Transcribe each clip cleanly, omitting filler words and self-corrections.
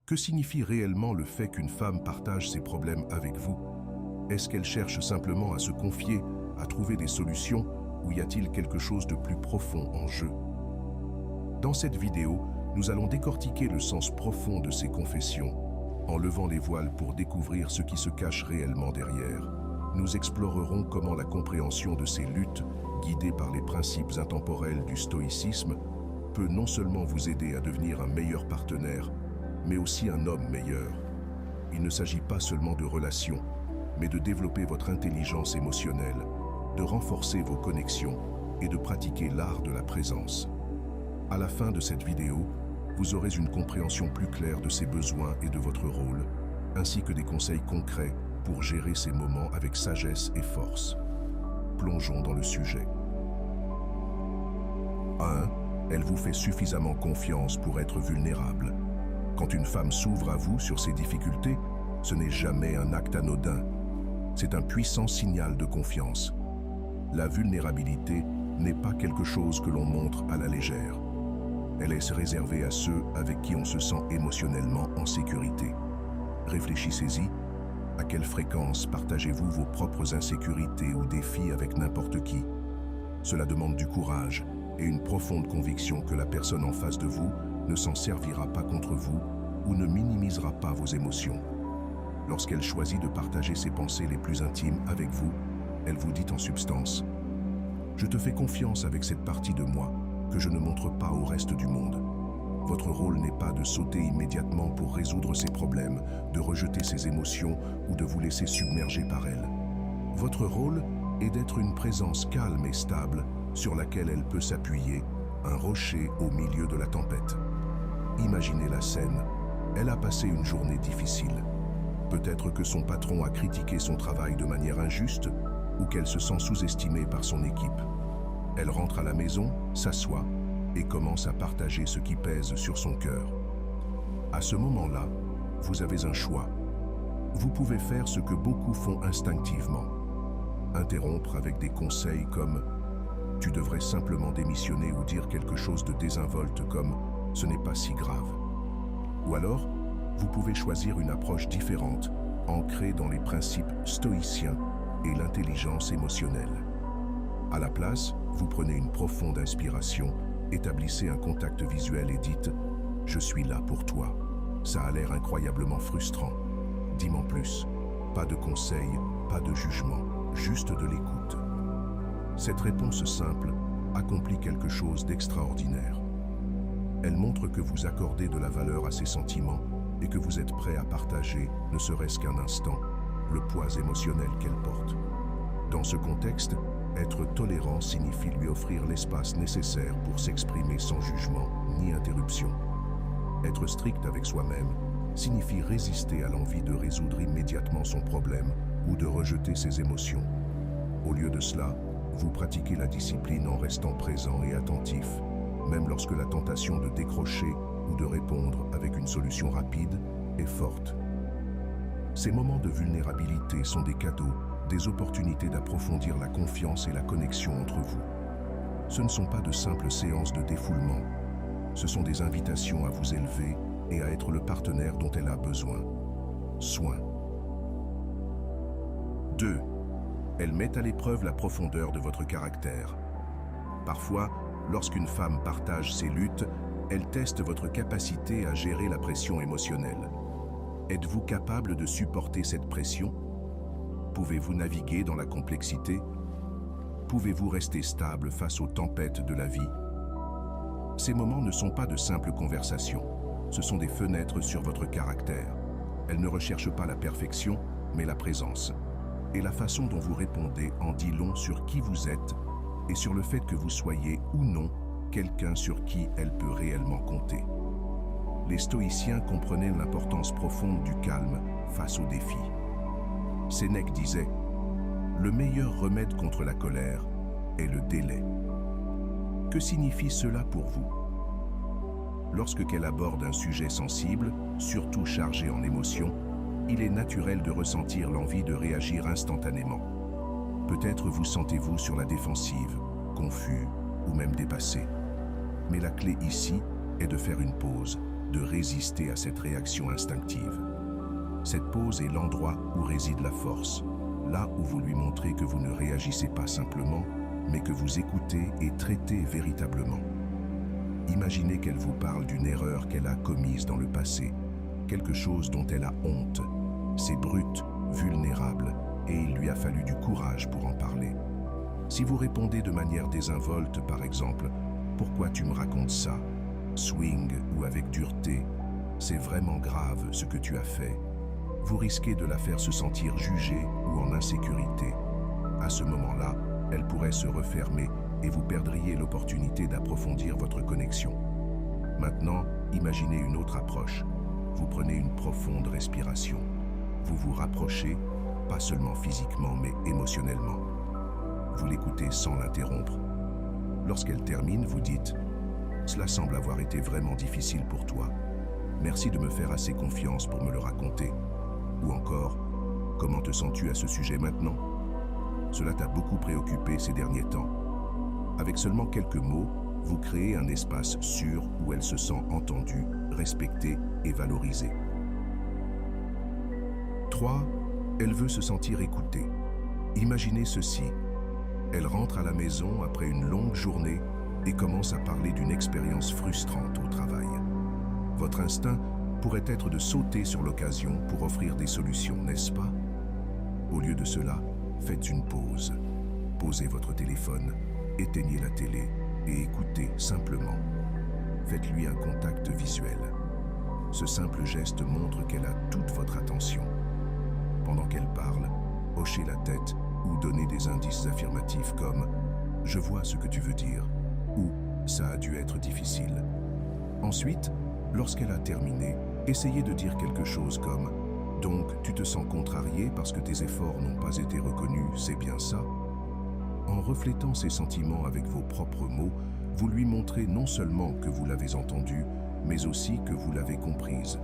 Que signifie réellement le fait qu'une femme partage ses problèmes avec vous? Est-ce qu'elle cherche simplement à se confier, à trouver des solutions, ou y a-t-il quelque chose de plus profond en jeu? Dans cette vidéo, nous allons décortiquer le sens profond de ces confessions, en levant les voiles pour découvrir ce qui se cache réellement derrière. Nous explorerons comment la compréhension de ces luttes, guidée par les principes intemporels du stoïcisme, peut non seulement vous aider à devenir un meilleur partenaire, mais aussi un homme meilleur. Il ne s'agit pas seulement de relations, mais de développer votre intelligence émotionnelle, de renforcer vos connexions et de pratiquer l'art de la présence. À la fin de cette vidéo, vous aurez une compréhension plus claire de ces besoins et de votre rôle, ainsi que des conseils concrets pour gérer ces moments avec sagesse et force. Plongeons dans le sujet. 1. Elle vous fait suffisamment confiance pour être vulnérable. Quand une femme s'ouvre à vous sur ses difficultés, ce n'est jamais un acte anodin. C'est un puissant signal de confiance. La vulnérabilité n'est pas quelque chose que l'on montre à la légère. Elle est réservée à ceux avec qui on se sent émotionnellement en sécurité. Réfléchissez-y. À quelle fréquence partagez-vous vos propres insécurités ou défis avec n'importe qui? Cela demande du courage et une profonde conviction que la personne en face de vous ne s'en servira pas contre vous ou ne minimisera pas vos émotions. Lorsqu'elle choisit de partager ses pensées les plus intimes avec vous, elle vous dit en substance « Je te fais confiance avec cette partie de moi que je ne montre pas au reste du monde. » Votre rôle n'est pas de sauter immédiatement pour résoudre ses problèmes, de rejeter ses émotions ou de vous laisser submerger par elles. Votre rôle est d'être une présence calme et stable sur laquelle elle peut s'appuyer, un rocher au milieu de la tempête. Imaginez la scène. Elle a passé une journée difficile. Peut-être que son patron a critiqué son travail de manière injuste ou qu'elle se sent sous-estimée par son équipe. Elle rentre à la maison, s'assoit et commence à partager ce qui pèse sur son cœur. À ce moment-là, vous avez un choix. Vous pouvez faire ce que beaucoup font instinctivement. Interrompre avec des conseils comme « Tu devrais simplement démissionner » ou dire quelque chose de désinvolte comme « Ce n'est pas si grave ». Ou alors, vous pouvez choisir une approche différente, ancrée dans les principes stoïciens et l'intelligence émotionnelle. À la place, vous prenez une profonde inspiration, établissez un contact visuel et dites « Je suis là pour toi ». Ça a l'air incroyablement frustrant. Dis-moi plus. Pas de conseils, pas de jugement, juste de l'écoute. Cette réponse simple accomplit quelque chose d'extraordinaire. Elle montre que vous accordez de la valeur à ces sentiments et que vous êtes prêt à partager, ne serait-ce qu'un instant, le poids émotionnel qu'elle porte. Dans ce contexte, être tolérant signifie lui offrir l'espace nécessaire pour s'exprimer sans jugement ni interruption. Être strict avec soi-même signifie résister à l'envie de résoudre immédiatement son problème ou de rejeter ses émotions. Au lieu de cela, vous pratiquez la discipline en restant présent et attentif, même lorsque la tentation de décrocher ou de répondre avec une solution rapide est forte. Ces moments de vulnérabilité sont des cadeaux, des opportunités d'approfondir la confiance et la connexion entre vous. Ce ne sont pas de simples séances de défoulement, ce sont des invitations à vous élever et à être le partenaire dont elle a besoin. Soin. 2. Elle met à l'épreuve la profondeur de votre caractère. Parfois, lorsqu'une femme partage ses luttes, elle teste votre capacité à gérer la pression émotionnelle. Êtes-vous capable de supporter cette pression? Pouvez-vous naviguer dans la complexité? Pouvez-vous rester stable face aux tempêtes de la vie? Ces moments ne sont pas de simples conversations, ce sont des fenêtres sur votre caractère. Elles ne recherchent pas la perfection, mais la présence. Et la façon dont vous répondez en dit long sur qui vous êtes et sur le fait que vous soyez ou non quelqu'un sur qui elle peut réellement compter. Les stoïciens comprenaient l'importance profonde du calme face aux défis. Sénèque disait « Le meilleur remède contre la colère est le délai ». Que signifie cela pour vous? Lorsque qu'elle aborde un sujet sensible, surtout chargé en émotions, il est naturel de ressentir l'envie de réagir instantanément. Peut-être vous sentez-vous sur la défensive, confus ou même dépassé. Mais la clé ici est de faire une pause, de résister à cette réaction instinctive. Cette pause est l'endroit où réside la force, là où vous lui montrez que vous ne réagissez pas simplement, mais que vous écoutez et traitez véritablement. Imaginez qu'elle vous parle d'une erreur qu'elle a commise dans le passé, quelque chose dont elle a honte. C'est brut, vulnérable, et il lui a fallu du courage pour en parler. Si vous répondez de manière désinvolte, par exemple, « Pourquoi tu me racontes ça ?» swing ou avec dureté, « C'est vraiment grave ce que tu as fait », vous risquez de la faire se sentir jugée ou en insécurité. À ce moment-là, elle pourrait se refermer et vous perdriez l'opportunité d'approfondir votre connexion. Maintenant, imaginez une autre approche. Vous prenez une profonde respiration. Vous vous rapprochez, pas seulement physiquement, mais émotionnellement. Vous l'écoutez sans l'interrompre. Lorsqu'elle termine, vous dites « Cela semble avoir été vraiment difficile pour toi. Merci de me faire assez confiance pour me le raconter. » Ou encore « Comment te sens-tu à ce sujet maintenant ? Cela t'a beaucoup préoccupé ces derniers temps. » Avec seulement quelques mots, vous créez un espace sûr où elle se sent entendue, respectée et valorisée. 3. Elle veut se sentir écoutée. Imaginez ceci. Elle rentre à la maison après une longue journée et commence à parler d'une expérience frustrante au travail. Votre instinct pourrait être de sauter sur l'occasion pour offrir des solutions, n'est-ce pas? Au lieu de cela, faites une pause. Posez votre téléphone, éteignez la télé et écoutez simplement. Faites-lui un contact visuel. Ce simple geste montre qu'elle a toute votre attention. Pendant qu'elle parle, hochez la tête ou donnez des indices affirmatifs comme « Je vois ce que tu veux dire » ou « Ça a dû être difficile ». Ensuite, lorsqu'elle a terminé, essayez de dire quelque chose comme « Donc, tu te sens contrarié parce que tes efforts n'ont pas été reconnus, c'est bien ça ?» En reflétant ses sentiments avec vos propres mots, vous lui montrez non seulement que vous l'avez entendue, mais aussi que vous l'avez comprise.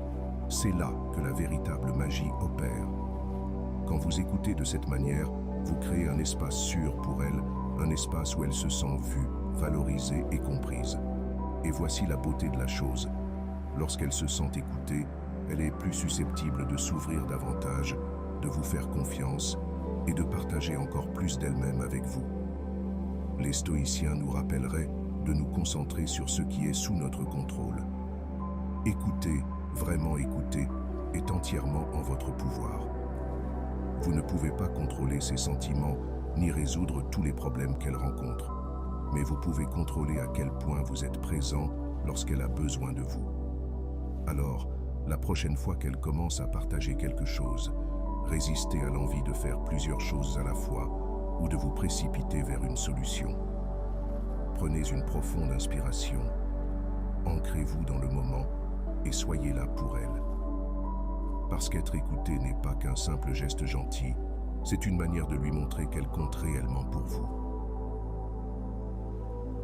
C'est là que la véritable magie opère. Quand vous écoutez de cette manière, vous créez un espace sûr pour elle, un espace où elle se sent vue, valorisée et comprise. Et voici la beauté de la chose. Lorsqu'elle se sent écoutée, elle est plus susceptible de s'ouvrir davantage, de vous faire confiance et de partager encore plus d'elle-même avec vous. Les stoïciens nous rappelleraient de nous concentrer sur ce qui est sous notre contrôle. Écouter, vraiment écouter, est entièrement en votre pouvoir. Vous ne pouvez pas contrôler ses sentiments ni résoudre tous les problèmes qu'elle rencontre, mais vous pouvez contrôler à quel point vous êtes présent lorsqu'elle a besoin de vous. Alors, la prochaine fois qu'elle commence à partager quelque chose, résistez à l'envie de faire plusieurs choses à la fois ou de vous précipiter vers une solution. Prenez une profonde inspiration, ancrez-vous dans le moment et soyez là pour elle. Parce qu'être écouté n'est pas qu'un simple geste gentil, c'est une manière de lui montrer qu'elle compte réellement pour vous.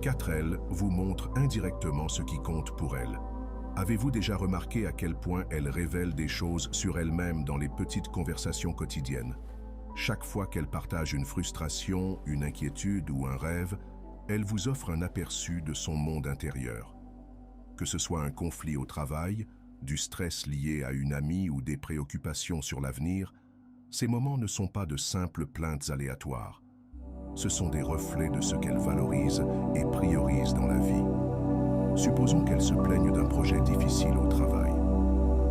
4. Elle vous montre indirectement ce qui compte pour elle. Avez-vous déjà remarqué à quel point elle révèle des choses sur elle-même dans les petites conversations quotidiennes? Chaque fois qu'elle partage une frustration, une inquiétude ou un rêve, elle vous offre un aperçu de son monde intérieur. Que ce soit un conflit au travail, du stress lié à une amie ou des préoccupations sur l'avenir, ces moments ne sont pas de simples plaintes aléatoires. Ce sont des reflets de ce qu'elle valorise et priorise dans la vie. Supposons qu'elle se plaigne d'un projet difficile au travail.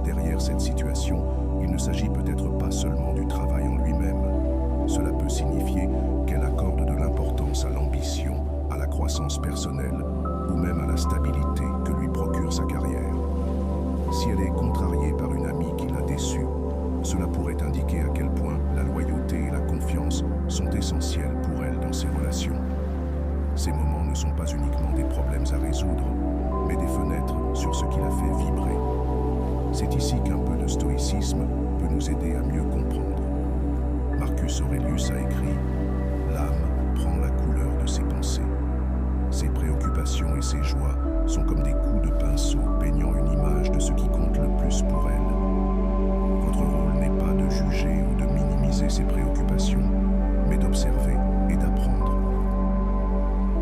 Derrière cette situation, il ne s'agit peut-être pas seulement du travail en lui-même. Cela peut signifier qu'elle accorde de l'importance à l'ambition, à la croissance personnelle ou même à la stabilité que lui procure sa carrière. Si elle est contrariée par une amie qui l'a déçue, cela pourrait indiquer à quel point la loyauté et la confiance sont essentielles pour elle dans ses relations. Ces moments ne sont pas uniquement des problèmes à résoudre, mais des fenêtres sur ce qui la fait vibrer. C'est ici qu'un peu de stoïcisme peut nous aider à mieux comprendre. Marcus Aurelius a écrit « L'âme prend la couleur de ses pensées. Ses préoccupations et ses joies sont comme des coups de pinceau peignant une image de ce qui compte le plus pour elle. Votre rôle n'est pas de juger ou de minimiser ses préoccupations, mais d'observer et d'apprendre.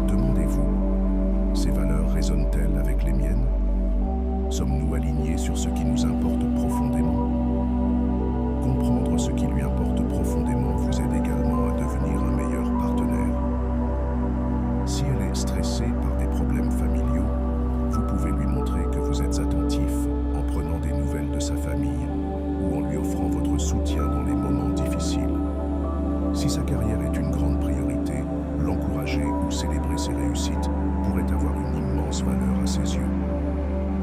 Demandez-vous, ces valeurs résonnent-elles avec les miennes? Sommes-nous alignés votre soutien dans les moments difficiles. Si sa carrière est une grande priorité, l'encourager ou célébrer ses réussites pourrait avoir une immense valeur à ses yeux.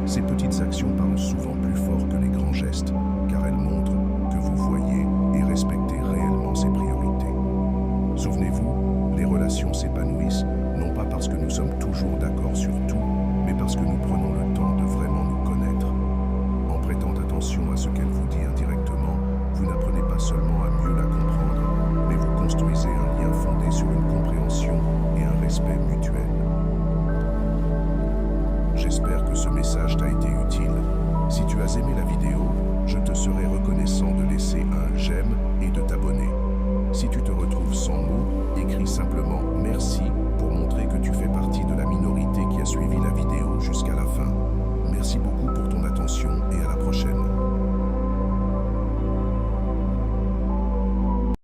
Ces petites actions parlent souvent plus fort que les grands gestes, car elles montrent que vous voyez et respectez réellement ses priorités. Souvenez-vous, les relations s'épanouissent, non pas parce que nous sommes toujours d'accord sur tout, mais parce que nous prenons le temps de vraiment nous connaître. En prêtant attention à ce qu'elle vous dit indirectement, vous n'apprenez pas seulement à mieux la comprendre, mais vous construisez un lien fondé sur une compréhension et un respect mutuel. J'espère que ce message t'a été utile. Si tu as aimé la vidéo, je te serai reconnaissant de laisser un j'aime et de t'abonner. Si tu te retrouves sans mots, écris simplement merci pour montrer que tu fais partie de